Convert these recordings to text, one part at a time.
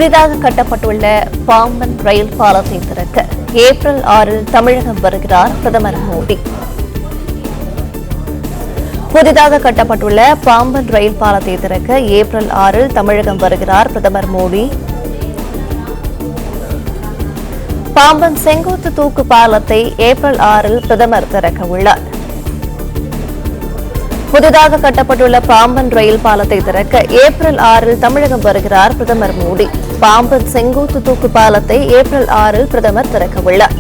புதிதாக கட்டப்பட்டுள்ள பாம்பன் ரயில் பாலத்தை திறக்க ஏப்ரல் 6 தமிழகம் வருகிறார் பிரதமர் மோடி. புதிதாக கட்டப்பட்டுள்ள பாம்பன் ரயில் பாலத்தை திறக்க ஏப்ரல் 6 தமிழகம் வருகிறார் பிரதமர் மோடி. பாம்பன் செங்குத்து தூக்கு பாலத்தை ஏப்ரல் 6 பிரதமர் திறக்க உள்ளார். புதிதாக கட்டப்பட்டுள்ள பாம்பன் ரயில் பாலத்தை திறக்க ஏப்ரல் 6 தமிழகம் வருகிறார் பிரதமர் மோடி. பாம்பன் செங்குத்து தூக்கு பாலத்தை ஏப்ரல் 6 பிரதமர் திறக்க உள்ளார்.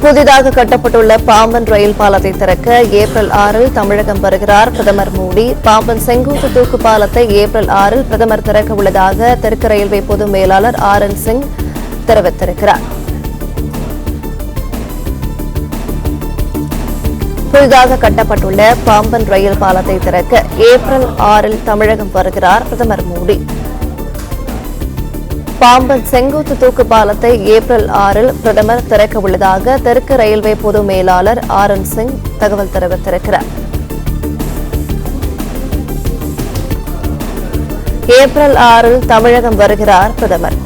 புதிதாக கட்டப்பட்டுள்ள பாம்பன் ரயில் பாலத்தை திறக்க ஏப்ரல் 6 தமிழகம் வருகிறார் பிரதமர் மோடி. பாம்பன் செங்குத்து தூக்கு பாலத்தை ஏப்ரல் 6 பிரதமர் திறக்க உள்ளதாக தெற்கு ரயில்வே பொது மேலாளர் RN சிங் தெரிவித்திருக்கிறார். புதிதாக கட்டப்பட்டுள்ள பாம்பன் ரயில் பாலத்தை திறக்க ஏப்ரல் 6 தமிழகம் வருகிறார் பிரதமர் மோடி. பாம்பன் செங்குத்து தூக்கு பாலத்தை ஏப்ரல் 6 பிரதமர் திறக்க உள்ளதாக தெற்கு ரயில்வே பொது மேலாளர் RN சிங் தகவல் தெரிவித்திருக்கிறார். ஏப்ரல் 6 தமிழகம் வருகிறார் பிரதமர்.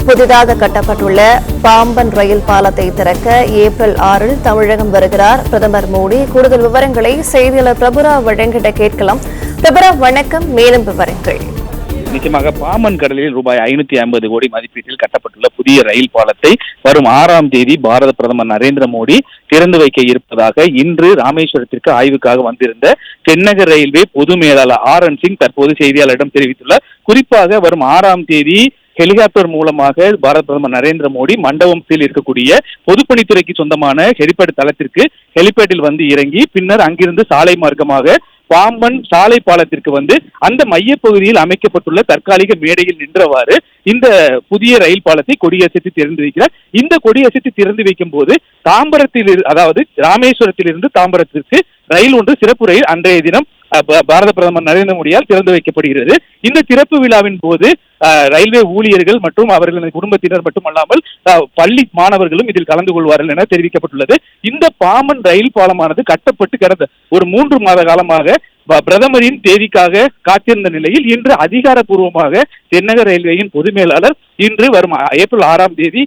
புதிதாக கட்டப்பட்டுள்ள பாம்பன் ரயில் பாலத்தை திறக்க ஏப்ரல் 6 தமிழகம் வருகிறார் பிரதமர் மோடி. கூடுதல் விவரங்களை செய்தியாளர் பிரபுராவ் வழங்கிட கேட்கலாம். பிரபுராவ் வணக்கம், மேலும் விவரங்கள். நிச்சயமாக பாம்பன் கடலில் ரூபாய் 550 கோடி மதிப்பீட்டில் கட்டப்பட்டுள்ள புதிய ரயில் பாலத்தை வரும் 6ஆம் தேதி பாரத பிரதமர் நரேந்திர மோடி திறந்து வைக்க இருப்பதாக இன்று ராமேஸ்வரத்திற்கு ஆய்வுக்காக வந்திருந்த தென்னக ரயில்வே பொது மேலாளர் RN சிங் தற்போது செய்தியாளரிடம் தெரிவித்துள்ளார். குறிப்பாக வரும் 6ஆம் தேதி ஹெலிகாப்டர் மூலமாக பாரத பிரதமர் நரேந்திர மோடி மண்டபத்தில் இருக்கக்கூடிய பொதுப்பணித்துறைக்கு சொந்தமான ஹெலிபேட் தளத்திற்கு ஹெலிபேட்டில் வந்து இறங்கி பின்னர் அங்கிருந்து சாலை மார்க்கமாக பாம்பன் சாலை பாலத்திற்கு வந்து அந்த மையப்பகுதியில் அமைக்கப்பட்டுள்ள தற்காலிக மேடையில் நின்றவாறு இந்த புதிய ரயில் பாலத்தை கொடியசைத்து திறந்து வைக்கிறார். இந்த கொடியசைத்து திறந்து வைக்கும் போது அதாவது ராமேஸ்வரத்திலிருந்து தாம்பரத்திற்கு ரயில் ஒன்று சிறப்பு ரயில் அன்றைய தினம் பாரத பிரதமர் நரேந்திர மோடியால் திறந்து வைக்கப்படுகிறது. இந்த திறப்பு விழாவின் போது ரயில்வே ஊழியர்கள் மற்றும் அவர்களின் குடும்பத்தினர் மட்டுமல்லாமல் பள்ளி மாணவர்களும் இதில் கலந்து கொள்வார்கள் என தெரிவிக்கப்பட்டுள்ளது. இந்த பாம்பன் ரயில் பாலமானது கட்டப்பட்டு கடந்த ஒரு 3 மாத காலமாக பிரதமரின் தேதிக்காக காத்திருந்த நிலையில் இன்று அதிகாரப்பூர்வமாக தென்னக ரயில்வேயின் பொது மேலாளர் இன்று வரும் ஏப்ரல் 6ஆம் தேதி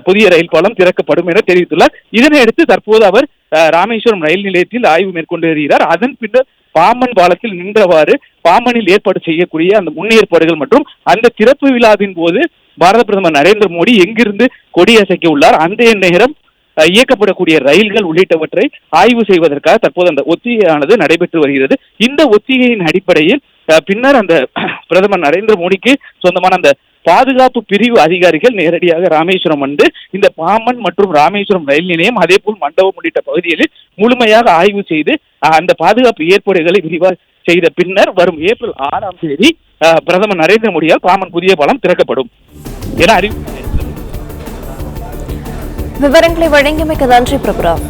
புதிய ரயில் பாலம் திறக்கப்படும் என தெரிவித்துள்ளார். இதனையடுத்து தற்போது அவர் ராமேஸ்வரம் ரயில் நிலையத்தில் ஆய்வு மேற்கொண்டு வருகிறார். அதன் பின்னர் பாம்பன் பாலத்தில் நின்றவாறு பாம்பனில் ஏற்பாடு செய்யக்கூடிய அந்த முன்னேற்பாடுகள் மற்றும் அந்த திறப்பு விழாவின் போது பாரத பிரதமர் நரேந்திர மோடி எங்கிருந்து கொடியசைக்க உள்ளார், அந்த நேரம் இயக்கப்படக்கூடிய ரயில்கள் உள்ளிட்டவற்றை ஆய்வு செய்வதற்காக தற்போது அந்த ஒத்திகையானது நடைபெற்று வருகிறது. இந்த ஒத்திகையின் அடிப்படையில் பின்னர் அந்த பிரதமர் நரேந்திர மோடிக்கு சொந்தமான அந்த பாதுகாப்பு பிரிவு அதிகாரிகள் நேரடியாக ராமேஸ்வரம் வந்து இந்த பாம்பன் மற்றும் ராமேஸ்வரம் ரயில் நிலையம் அதே போல் மண்டபம் உள்ளிட்ட பகுதிகளில் முழுமையாக ஆய்வு செய்து அந்த பாதுகாப்பு ஏற்பாடுகளை விரிவாக செய்த பின்னர் வரும் ஏப்ரல் 6ஆம் தேதி பிரதமர் நரேந்திர மோடியால் பாம்பன் புதிய பாலம் திறக்கப்படும் என அறிவிப்பு. விவரங்களை வழங்கியமைக்கு நன்றி பிரபுராவ்.